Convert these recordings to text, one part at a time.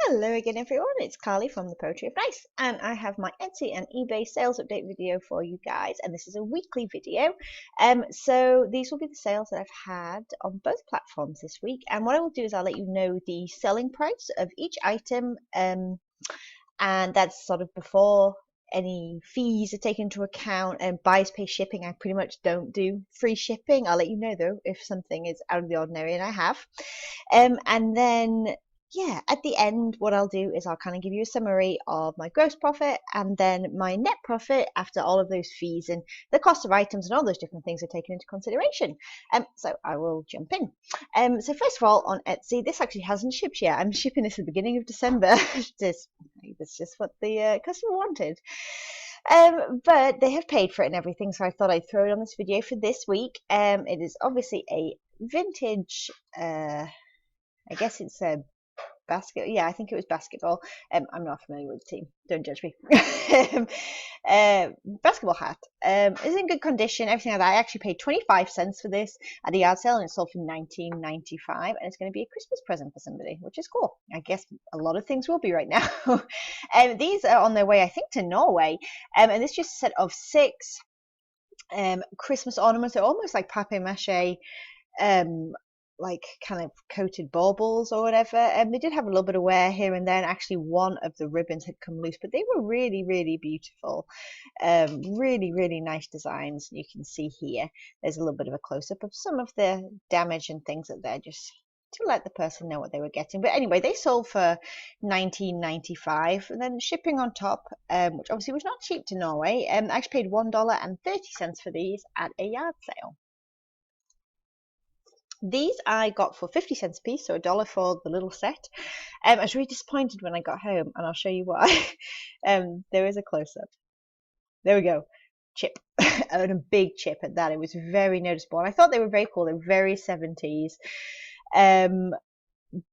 Hello again everyone, it's Carly from the Poetry of Nice, and I have my Etsy and eBay sales update video for you guys, and this is a weekly video. So these will be the sales that I've had on both platforms this week, and what I will do is I'll let you know the selling price of each item, and that's sort of before any fees are taken into account, and buyers pay shipping. I pretty much don't do free shipping. I'll let you know though if something is out of the ordinary, and I have. And then yeah, at the end, what I'll do is I'll kind of give you a summary of my gross profit and then my net profit after all of those fees and the cost of items and all those different things are taken into consideration. So I will jump in. So first of all, on Etsy, this actually hasn't shipped yet. I'm shipping this at the beginning of December. That's just what the customer wanted. But they have paid for it and everything, so I thought I'd throw it on this video for this week. It is obviously a vintage, I guess it's a basket. Yeah, I think it was basketball. I'm not familiar with the team. Don't judge me. Basketball hat. It's in good condition. Everything like that. I actually paid 25 cents for this at a yard sale, and it sold for $19.95. And it's going to be a Christmas present for somebody, which is cool. I guess a lot of things will be right now. These are on their way, I think, to Norway. And this is just a set of 6 Christmas ornaments. They're almost like papier-mâché. Like kind of coated baubles or whatever, and they did have a little bit of wear here and there, and actually one of the ribbons had come loose, but they were really beautiful. Really nice designs. You can see here there's a little bit of a close-up of some of the damage and things that they're just to let the person know what they were getting. But anyway, they sold for $19.95, and then shipping on top, which obviously was not cheap to Norway. I actually paid $1.30 for these at a yard sale. These I got for 50 cents a piece, so $1 for the little set. I was really disappointed when I got home, and I'll show you why. There is a close-up. There we go. Chip. And a big chip at that. It was very noticeable. And I thought they were very cool. They were very 70s.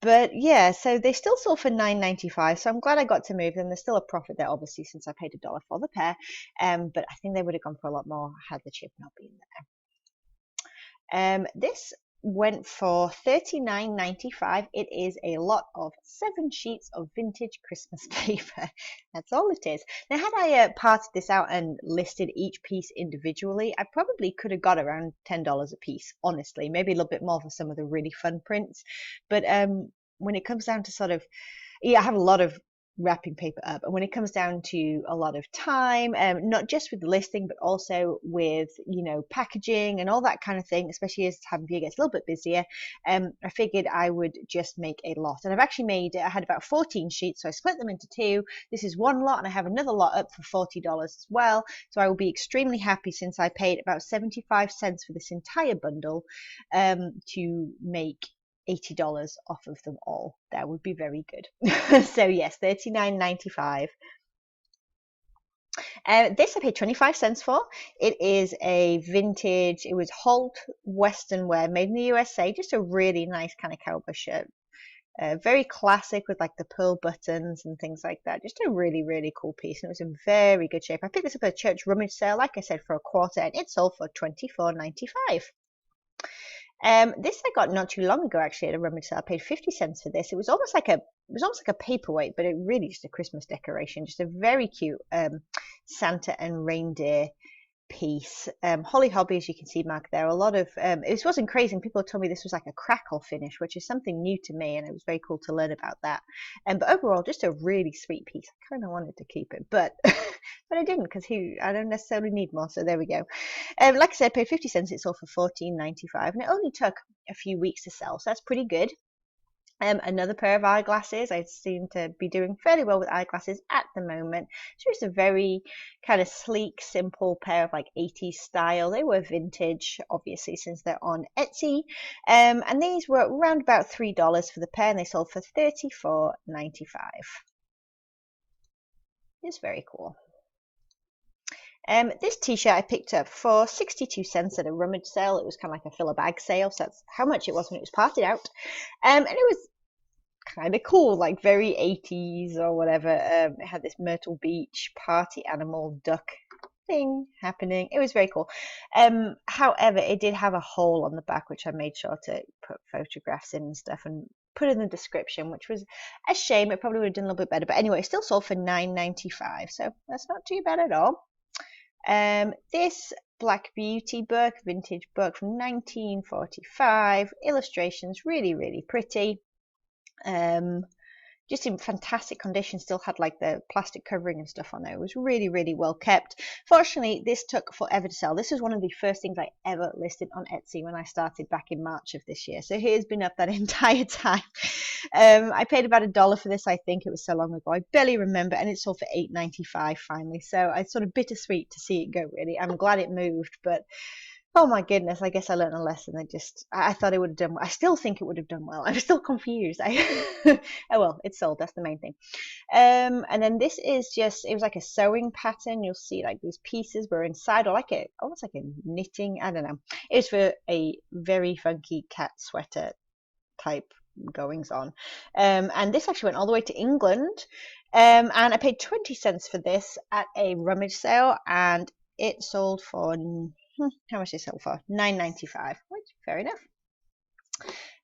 But yeah, so they still sold for $9.95, so I'm glad I got to move them. There's still a profit there, obviously, since I paid $1 for the pair. But I think they would have gone for a lot more had the chip not been there. This went for $39.95. It is a lot of 7 sheets of vintage Christmas paper. That's all it is. Now, had I parted this out and listed each piece individually, I probably could have got around $10 a piece, honestly. Maybe a little bit more for some of the really fun prints. But when it comes down to sort of, yeah, I have a lot of wrapping paper up, and when it comes down to a lot of time, not just with the listing but also with packaging and all that kind of thing, especially as time of year gets a little bit busier, I figured I would just make a lot. And I had about 14 sheets, so I split them into 2. This is one lot, and I have another lot up for $40 as well, so I will be extremely happy since I paid about 75 cents for this entire bundle to make $80 off of them all. That would be very good. So yes, $39.95. This I paid 25 cents for. It is a vintage, it was Holt Western wear, made in the USA. Just a really nice kind of cowboy shirt. Very classic with like the pearl buttons and things like that. Just a really cool piece, and it was in very good shape. I picked this up at a church rummage sale, like I said, for $1/4, and it sold for $24.95. This I got not too long ago, actually, at a rummage sale. I paid 50 cents for this. It was almost like a paperweight, but it really just a Christmas decoration. Just a very cute Santa and reindeer piece. Holly Hobby, as you can see marked there. A lot of it wasn't crazy, and people told me this was like a crackle finish, which is something new to me, and it was very cool to learn about that. But overall, just a really sweet piece. I kind of wanted to keep it, but but I didn't, because I don't necessarily need more, so there we go. Like I said, I paid 50 cents. It sold for $14.95, and it only took a few weeks to sell, so that's pretty good. Another pair of eyeglasses. I seem to be doing fairly well with eyeglasses at the moment. It's just a very kind of sleek, simple pair of like 80s style. They were vintage, obviously, since they're on Etsy. And these were around about $3 for the pair, and they sold for $34.95. It's very cool. This t-shirt I picked up for 62 cents at a rummage sale. It was kind of like a fill a bag sale, so that's how much it was when it was parted out. And it was kind of cool, like very 80s or whatever. It had this Myrtle Beach party animal duck thing happening. It was very cool. However, it did have a hole on the back, which I made sure to put photographs in and stuff, and put in the description, which was a shame. It probably would have done a little bit better. But anyway, it still sold for $9.95, so that's not too bad at all. This Black Beauty book, vintage book from 1945, illustrations really, really pretty. Just in fantastic condition, still had like the plastic covering and stuff on there. It was really, really well kept. Fortunately, this took forever to sell. This was one of the first things I ever listed on Etsy when I started back in March of this year. So here's been up that entire time. I paid about $1 for this. I think it was so long ago. I barely remember, and it sold for $8.95 finally. So it's sort of bittersweet to see it go, really. I'm glad it moved, but oh my goodness, I guess I learned a lesson. I thought it would have done well. I still think it would have done well. I'm still confused. Oh well, it's sold. That's the main thing. And then this is just, it was like a sewing pattern. You'll see like these pieces were inside, or almost like a knitting. I don't know. It was for a very funky cat sweater type goings on. And this actually went all the way to England. And I paid 20 cents for this at a rummage sale, and it sold for, how much did it sell for? $9.95, which fair enough.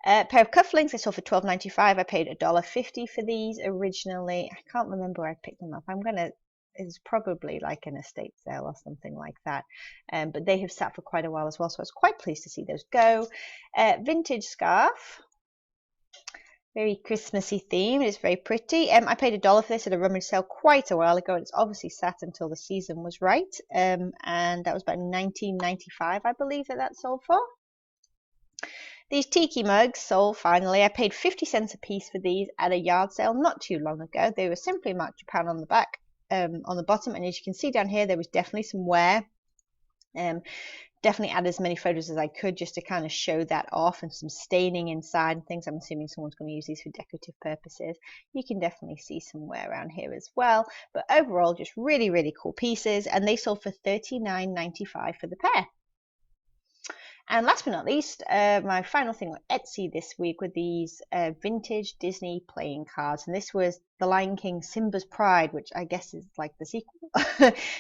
A pair of cufflinks I sold for $12.95. I paid $1.50 for these originally. I can't remember where I picked them up. It's probably like an estate sale or something like that. But they have sat for quite a while as well, so I was quite pleased to see those go. Vintage scarf. Very Christmassy themed. It's very pretty. I paid $1 for this at a rummage sale quite a while ago, and it's obviously sat until the season was right. And that was about $19.95, I believe, that sold for. These tiki mugs sold finally. I paid 50 cents a piece for these at a yard sale not too long ago. They were simply marked Japan on the back, on the bottom, and as you can see down here, there was definitely some wear. Definitely add as many photos as I could just to kind of show that off, and some staining inside and things. I'm assuming someone's going to use these for decorative purposes. You can definitely see some wear around here as well. But overall, just really, really cool pieces. And they sold for $39.95 for the pair. And last but not least, my final thing on Etsy this week were these vintage Disney playing cards. And this was The Lion King Simba's Pride, which I guess is like the sequel.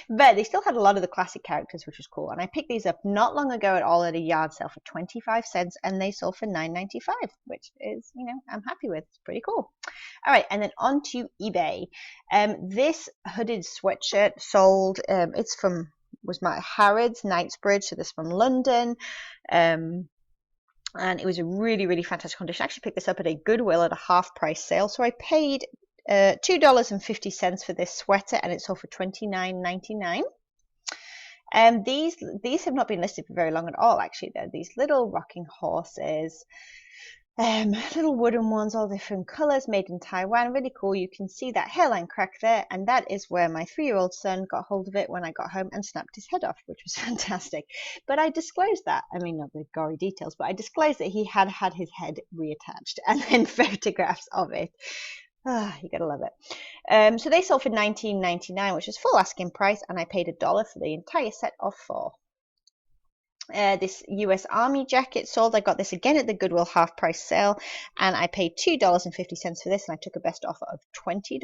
But they still had a lot of the classic characters, which was cool. And I picked these up not long ago at a yard sale for 25 cents. And they sold for $9.95, which is, I'm happy with. It's pretty cool. All right, and then on to eBay. This hooded sweatshirt sold. Was my Harrods, Knightsbridge, so this from London. And it was a really, really fantastic condition. I actually picked this up at a Goodwill at a half price sale. So I paid $2.50 for this sweater, and it sold for $29.99. These have not been listed for very long at all, actually. They're these little rocking horses. Little wooden ones, all different colors, made in Taiwan. Really cool. You can see that hairline crack there, and that is where my 3-year-old son got hold of it when I got home and snapped his head off, which was fantastic. But I disclosed that. I mean, not the gory details, but I disclosed that he had his head reattached, and then photographs of it. You gotta love it. So they sold for $19.99, which is full asking price, and I paid $1 for the entire set of 4. This US Army jacket sold. I got this again at the Goodwill half price sale, and I paid $2.50 for this, and I took a best offer of $20.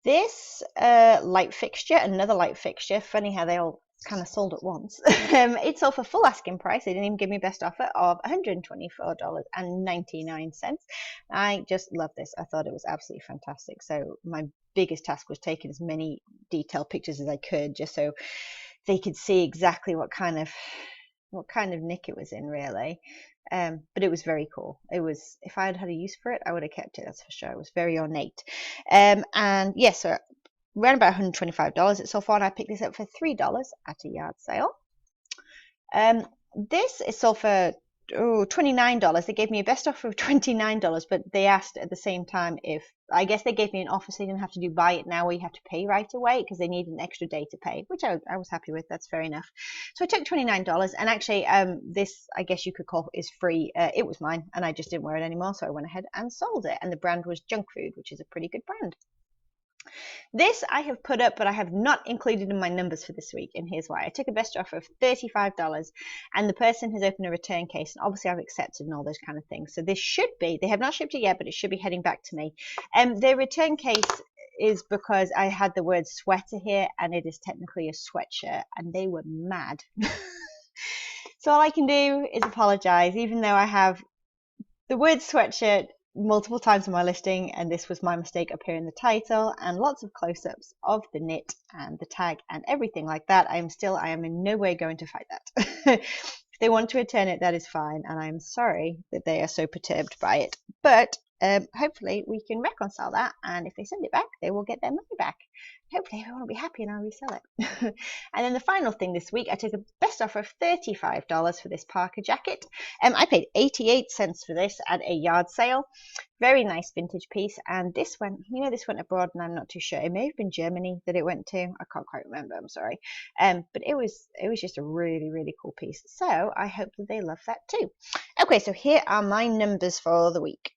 This light fixture, another light fixture. Funny how they all kind of sold at once. It sold for full asking price. They didn't even give me a best offer of $124.99. I just love this. I thought it was absolutely fantastic. So my biggest task was taking as many detailed pictures as I could, just so they could see exactly what kind of nick it was in, really. But it was very cool. It was, if I had had a use for it, I would have kept it, that's for sure. It was very ornate. And yes, so around about $125 it sold for, and I picked this up for $3 at a yard sale. This is sold for $29. They gave me a best offer of $29, but they asked at the same time if, I guess they gave me an offer so you didn't have to do buy it now, where you have to pay right away, because they need an extra day to pay, which I was happy with. That's fair enough. So I took $29, and actually this, I guess you could call, is free. It was mine, and I just didn't wear it anymore, so I went ahead and sold it, and the brand was Junk Food, which is a pretty good brand. This I have put up, but I have not included in my numbers for this week, and here's why. I took a best offer of $35, and the person has opened a return case, and obviously I've accepted and all those kind of things. So this should be, they have not shipped it yet, but it should be heading back to me. Their return case is because I had the word sweater here, and it is technically a sweatshirt, and they were mad. So all I can do is apologize, even though I have The word sweatshirt multiple times on my listing, and this was my mistake up here in the title, and lots of close-ups of the knit and the tag and everything like that. I am in no way going to fight that. If they want to return it, that is fine, and I'm sorry that they are so perturbed by it. But hopefully we can reconcile that, and if they send it back, they will get their money back. Hopefully everyone will be happy and I'll resell it. And then the final thing this week, I took a best offer of $35 for this Parker jacket. I paid 88 cents for this at a yard sale. Very nice vintage piece, and this went, this went abroad, and I'm not too sure. It may have been Germany that it went to. I can't quite remember. I'm sorry. But it was just a really, really cool piece. So I hope that they love that too. Okay, so here are my numbers for the week.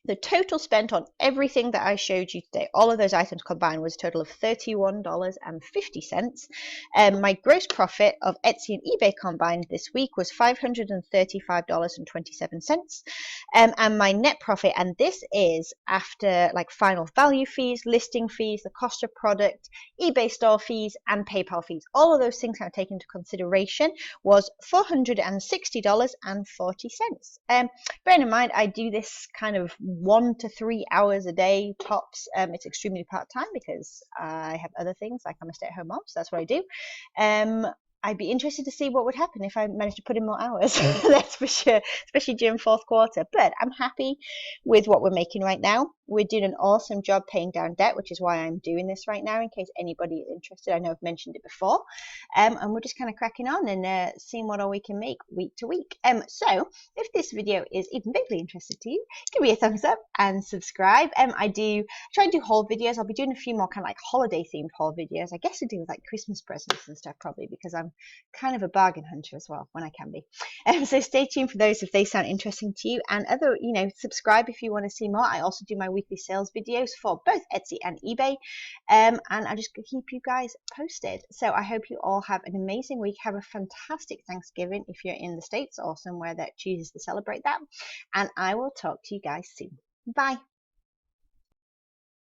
The total spent on everything that I showed you today, all of those items combined, was a total of $31.50. My gross profit of Etsy and eBay combined this week was $535.27. And my net profit, and this is after like final value fees, listing fees, the cost of product, eBay store fees, and PayPal fees, all of those things I take into consideration, was $460.40. Bearing in mind, I do this kind of 1 to 3 hours a day tops. It's extremely part-time because I have other things, like I'm a stay-at-home mom, so that's what I do. I'd be interested to see what would happen if I managed to put in more hours. That's for sure, especially during fourth quarter. But I'm happy with what we're making right now. We're doing an awesome job paying down debt, which is why I'm doing this right now, in case anybody is interested. I know I've mentioned it before. And we're just kind of cracking on and seeing what all we can make week to week. So if this video is even vaguely interested to you, give me a thumbs up and subscribe. I try and do haul videos. I'll be doing a few more kind of like holiday themed haul videos. I guess to do with like Christmas presents and stuff, probably, because I'm kind of a bargain hunter as well when I can be. So stay tuned for those if they sound interesting to you, and subscribe if you want to see more. I also do my weekly sales videos for both Etsy and eBay, and I just keep you guys posted. So I hope you all have an amazing week. Have a fantastic Thanksgiving if you're in the States or somewhere that chooses to celebrate that, and I will talk to you guys soon. Bye.